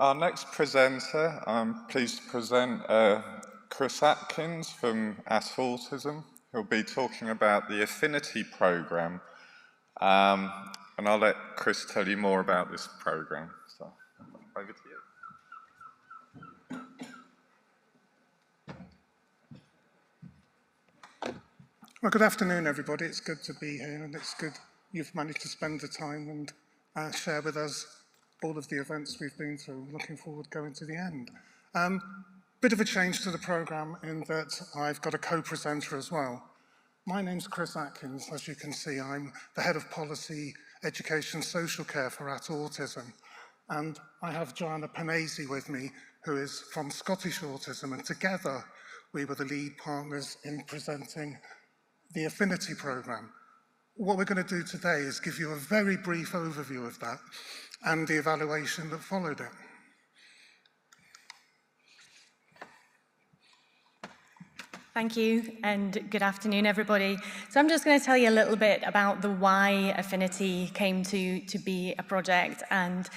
Our next presenter, I'm pleased to present Chris Atkins from Autism, who'll be talking about the Affinity program. And I'll let Chris tell you more about this program. So, over to you. Well, good afternoon, everybody. It's good to be here, and it's good you've managed to spend the time and share with us all of the events we've been through. Looking forward to going to the end. Bit of a change to the programme in that I've got a co-presenter as well. My name's Chris Atkins. As you can see, I'm the Head of Policy, Education, Social Care for Autism. And I have Joanna Panese with me, who is from Scottish Autism, and together we were the lead partners in presenting the Affinity programme. What we're going to do today is give you a very brief overview of that and the evaluation that followed it. Thank you, and good afternoon, everybody. So I'm just going to tell you a little bit about the why Affinity came to be a project, and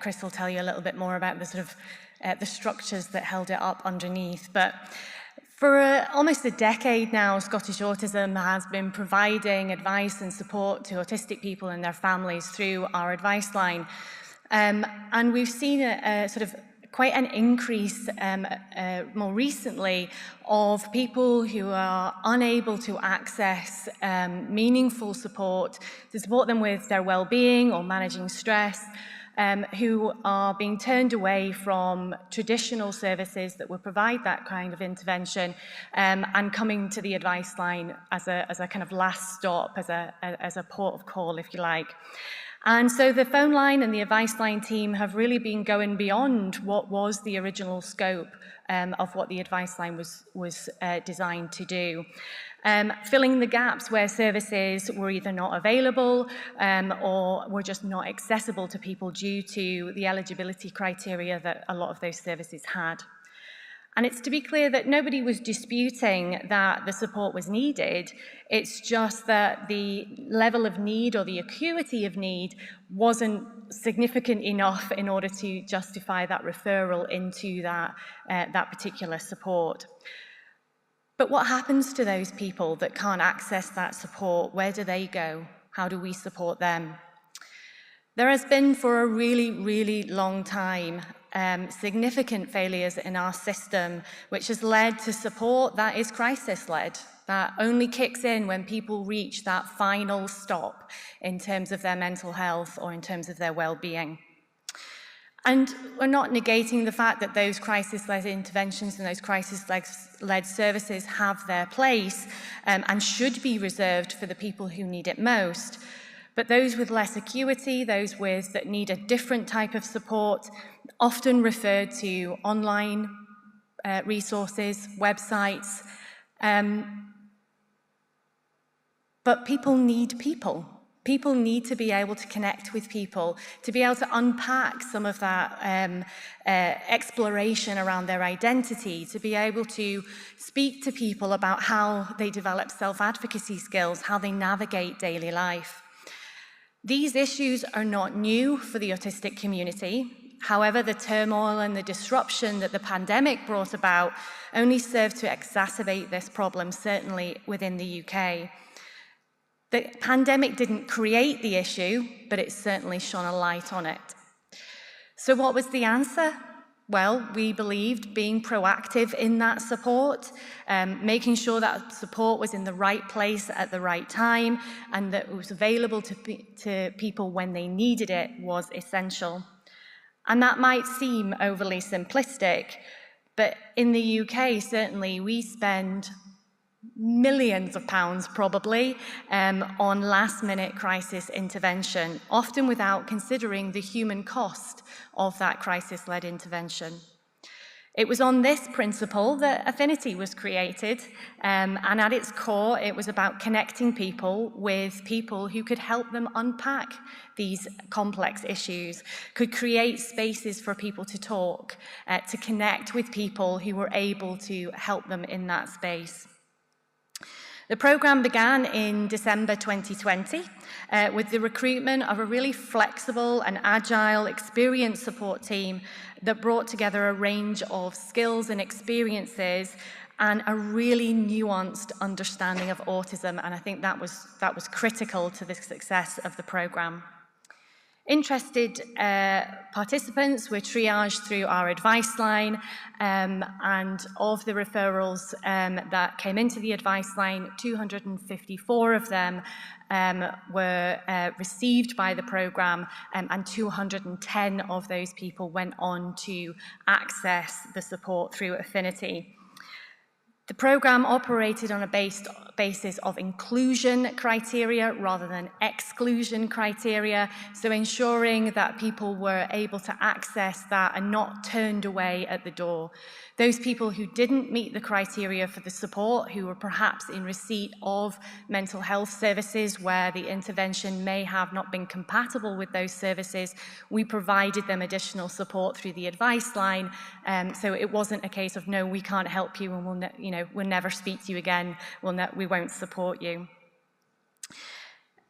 Chris will tell you a little bit more about the sort of the structures that held it up underneath. But for almost a decade now, Scottish Autism has been providing advice and support to autistic people and their families through our advice line. And we've seen a sort of quite an increase more recently of people who are unable to access meaningful support to support them with their well-being or managing stress, who are being turned away from traditional services that would provide that kind of intervention, and coming to the advice line as a kind of last stop, as a port of call, if you like. And so the phone line and the advice line team have really been going beyond what was the original scope of what the advice line was designed to do. Filling the gaps where services were either not available or were just not accessible to people due to the eligibility criteria that a lot of those services had. And it's to be clear that nobody was disputing that the support was needed. It's just that the level of need or the acuity of need wasn't significant enough in order to justify that referral into that particular support. But what happens to those people that can't access that support? Where do they go? How do we support them? There has been for a really, really long time significant failures in our system, which has led to support that is crisis-led, that only kicks in when people reach that final stop in terms of their mental health or in terms of their well-being. And we're not negating the fact that those crisis-led interventions and those crisis-led services have their place and should be reserved for the people who need it most. But those with less acuity, those that need a different type of support, often referred to online resources, websites. But people need people. People need to be able to connect with people, to be able to unpack some of that exploration around their identity, to be able to speak to people about how they develop self-advocacy skills, how they navigate daily life. These issues are not new for the autistic community. However, the turmoil and the disruption that the pandemic brought about only served to exacerbate this problem, certainly within the UK. The pandemic didn't create the issue, but it certainly shone a light on it. So what was the answer? Well, we believed being proactive in that support, making sure that support was in the right place at the right time and that it was available to people when they needed it was essential. And that might seem overly simplistic, but in the UK, certainly, we spend millions of pounds probably on last-minute crisis intervention, often without considering the human cost of that crisis-led intervention. It was on this principle that Affinity was created, and at its core, it was about connecting people with people who could help them unpack these complex issues, could create spaces for people to talk, to connect with people who were able to help them in that space. The programme began in December 2020 with the recruitment of a really flexible and agile, experienced support team that brought together a range of skills and experiences and a really nuanced understanding of autism, and I think that was critical to the success of the programme. Interested participants were triaged through our advice line, and of the referrals that came into the advice line, 254 of them were received by the programme, and 210 of those people went on to access the support through Affinity. The programme operated on a basis of inclusion criteria rather than exclusion criteria, so ensuring that people were able to access that and not turned away at the door. Those people who didn't meet the criteria for the support, who were perhaps in receipt of mental health services where the intervention may have not been compatible with those services, we provided them additional support through the advice line. So it wasn't a case of, no, we can't help you and we'll never speak to you again, we won't support you.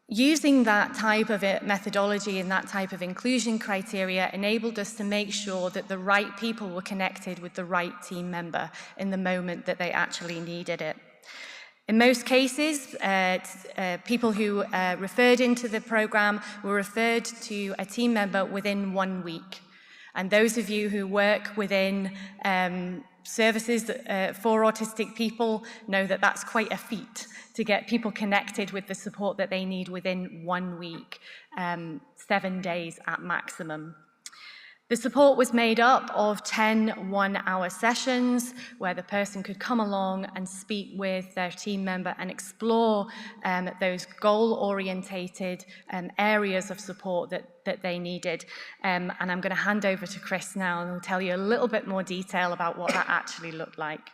Using that type of methodology and that type of inclusion criteria enabled us to make sure that the right people were connected with the right team member in the moment that they actually needed it. In most cases, people who referred into the programme were referred to a team member within 1 week. And those of you who work within services for autistic people know that that's quite a feat to get people connected with the support that they need within 1 week, 7 days at maximum. The support was made up of 10 one-hour sessions where the person could come along and speak with their team member and explore those goal-orientated areas of support that they needed. And I'm going to hand over to Chris now, and he'll tell you a little bit more detail about what that actually looked like.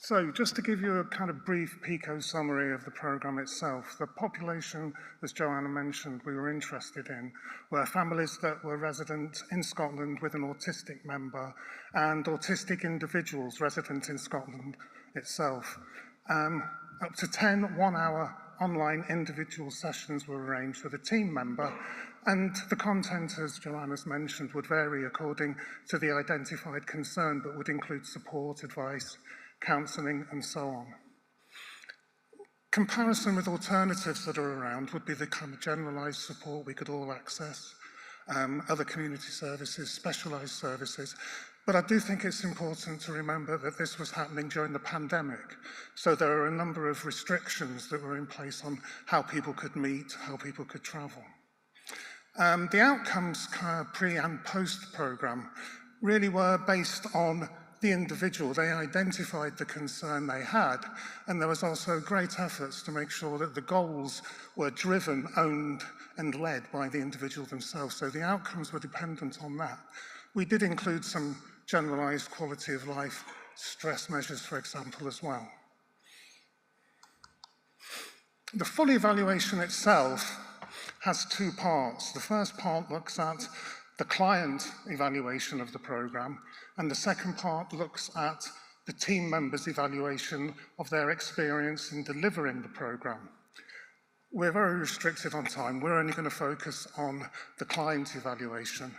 So just to give you a kind of brief PICO summary of the programme itself, the population, as Joanna mentioned, we were interested in were families that were resident in Scotland with an autistic member and autistic individuals resident in Scotland itself. Up to 10 one-hour online individual sessions were arranged with a team member, and the content, as Joanna's mentioned, would vary according to the identified concern, but would include support, advice, counselling, and so on. Comparison with alternatives that are around would be the kind of generalised support we could all access, other community services, specialised services. But I do think it's important to remember that this was happening during the pandemic. So there are a number of restrictions that were in place on how people could meet, how people could travel. The outcomes kind of pre and post programme really were based on the individual. They identified the concern they had, and there was also great efforts to make sure that the goals were driven, owned, and led by the individual themselves. So the outcomes were dependent on that. We did include some generalised quality of life stress measures, for example, as well. The full evaluation itself has two parts. The first part looks at the client evaluation of the programme, and the second part looks at the team members' evaluation of their experience in delivering the programme. We're very restricted on time. We're only going to focus on the client evaluation.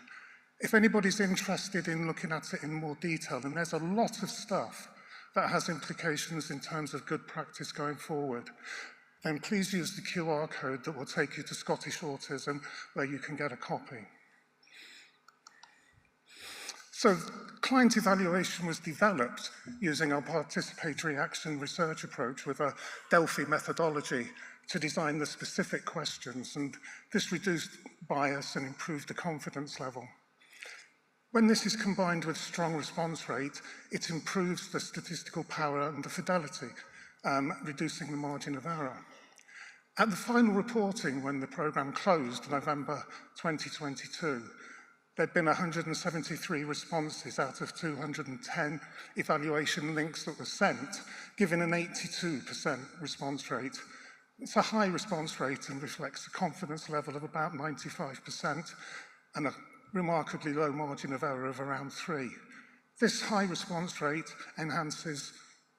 If anybody's interested in looking at it in more detail, and there's a lot of stuff that has implications in terms of good practice going forward, then please use the QR code that will take you to Scottish Autism, where you can get a copy. So client evaluation was developed using our participatory action research approach with a Delphi methodology to design the specific questions, and this reduced bias and improved the confidence level. When this is combined with strong response rate, it improves the statistical power and the fidelity, reducing the margin of error. At the final reporting, when the programme closed, November 2022, there'd been 173 responses out of 210 evaluation links that were sent, giving an 82% response rate. It's a high response rate and reflects a confidence level of about 95% and a remarkably low margin of error of around 3. This high response rate enhances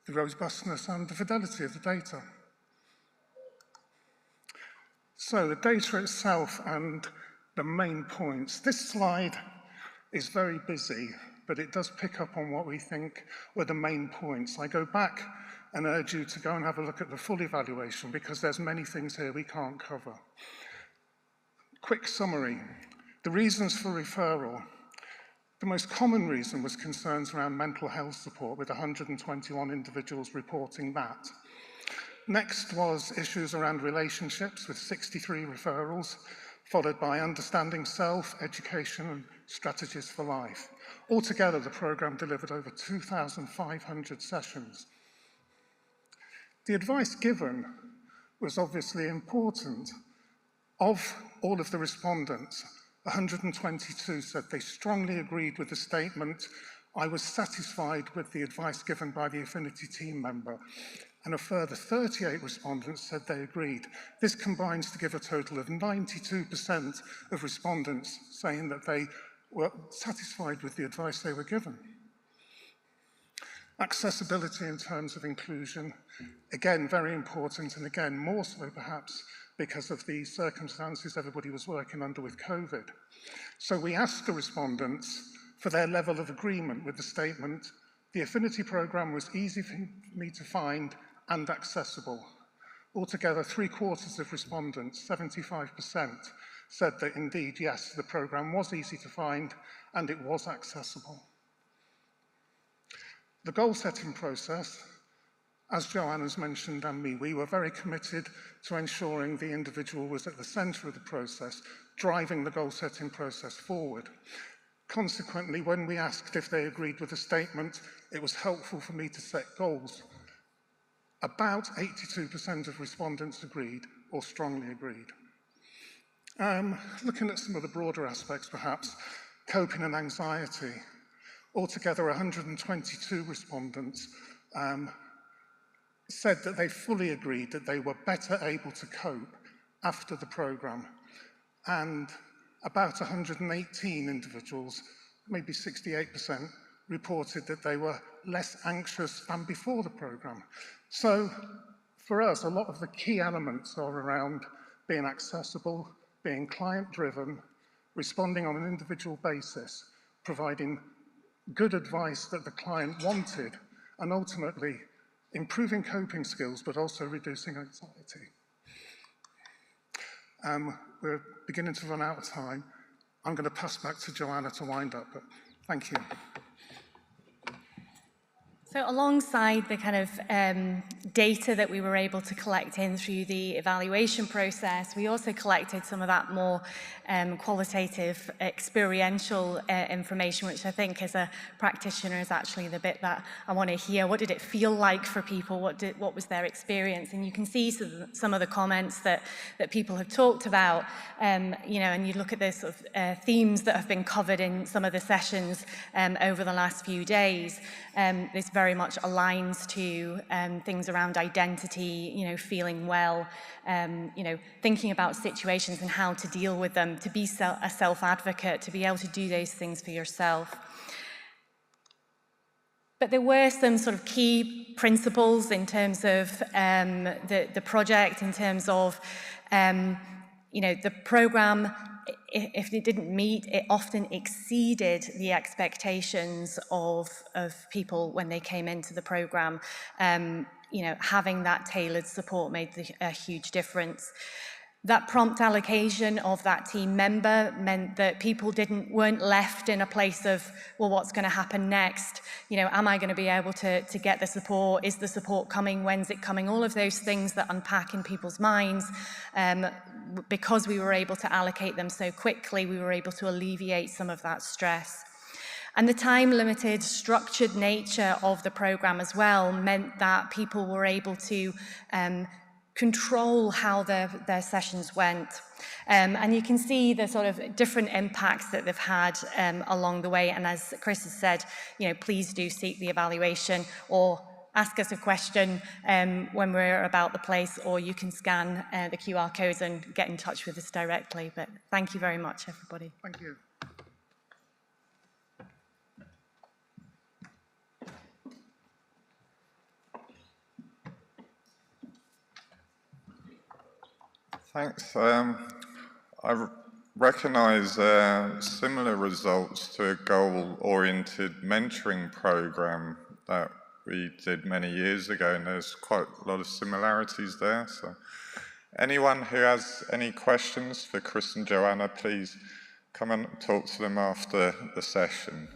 the robustness and the fidelity of the data. So the data itself and the main points. This slide is very busy, but it does pick up on what we think were the main points. I go back and urge you to go and have a look at the full evaluation because there's many things here we can't cover. Quick summary. The reasons for referral. The most common reason was concerns around mental health support, with 121 individuals reporting that. Next was issues around relationships, with 63 referrals, followed by understanding self, education and strategies for life. Altogether, the programme delivered over 2,500 sessions. The advice given was obviously important. Of all of the respondents, 122 said they strongly agreed with the statement, "I was satisfied with the advice given by the Affinity team member," and a further 38 respondents said they agreed. This combines to give a total of 92% of respondents saying that they were satisfied with the advice they were given. Accessibility in terms of inclusion, again, very important, and again, more so perhaps because of the circumstances everybody was working under with COVID. So we asked the respondents for their level of agreement with the statement, "The Affinity programme was easy for me to find and accessible." Altogether, 3/4 of respondents, 75%, said that indeed, yes, the programme was easy to find and it was accessible. The goal-setting process, as Joanna's mentioned and me, we were very committed to ensuring the individual was at the centre of the process, driving the goal-setting process forward. Consequently, when we asked if they agreed with the statement, "It was helpful for me to set goals," about 82% of respondents agreed or strongly agreed. Looking at some of the broader aspects perhaps, coping and anxiety. Altogether, 122 respondents said that they fully agreed that they were better able to cope after the programme, and about 118 individuals, maybe 68%, reported that they were less anxious than before the programme. So for us, a lot of the key elements are around being accessible, being client-driven, responding on an individual basis, providing good advice that the client wanted, and ultimately improving coping skills, but also reducing anxiety. We're beginning to run out of time. I'm going to pass back to Joanna to wind up, but thank you. So alongside the kind of data that we were able to collect in through the evaluation process, we also collected some of that more qualitative, experiential information, which I think as a practitioner is actually the bit that I want to hear. What did it feel like for people? What was their experience? And you can see some of the comments that people have talked about, and you look at the sort of themes that have been covered in some of the sessions over the last few days. This very much aligns to things around identity, feeling well, thinking about situations and how to deal with them, to be a self-advocate, to be able to do those things for yourself. But there were some sort of key principles in terms of the project, in terms of, the programme. If it didn't meet, it often exceeded the expectations of people when they came into the programme. Having that tailored support made a huge difference. That prompt allocation of that team member meant that people weren't left in a place of, well, what's going to happen next? Am I going to be able to get the support? Is the support coming? When's it coming? All of those things that unpack in people's minds. Because we were able to allocate them so quickly, we were able to alleviate some of that stress. And the time-limited, structured nature of the programme as well meant that people were able to control how their sessions went. And you can see the sort of different impacts that they've had along the way. And as Chris has said, please do seek the evaluation or ask us a question when we're about the place, or you can scan the QR codes and get in touch with us directly. But thank you very much, everybody. Thank you. Thanks. I recognise similar results to a goal-oriented mentoring programme that we did many years ago, and there's quite a lot of similarities there. So anyone who has any questions for Chris and Joanna, please come and talk to them after the session.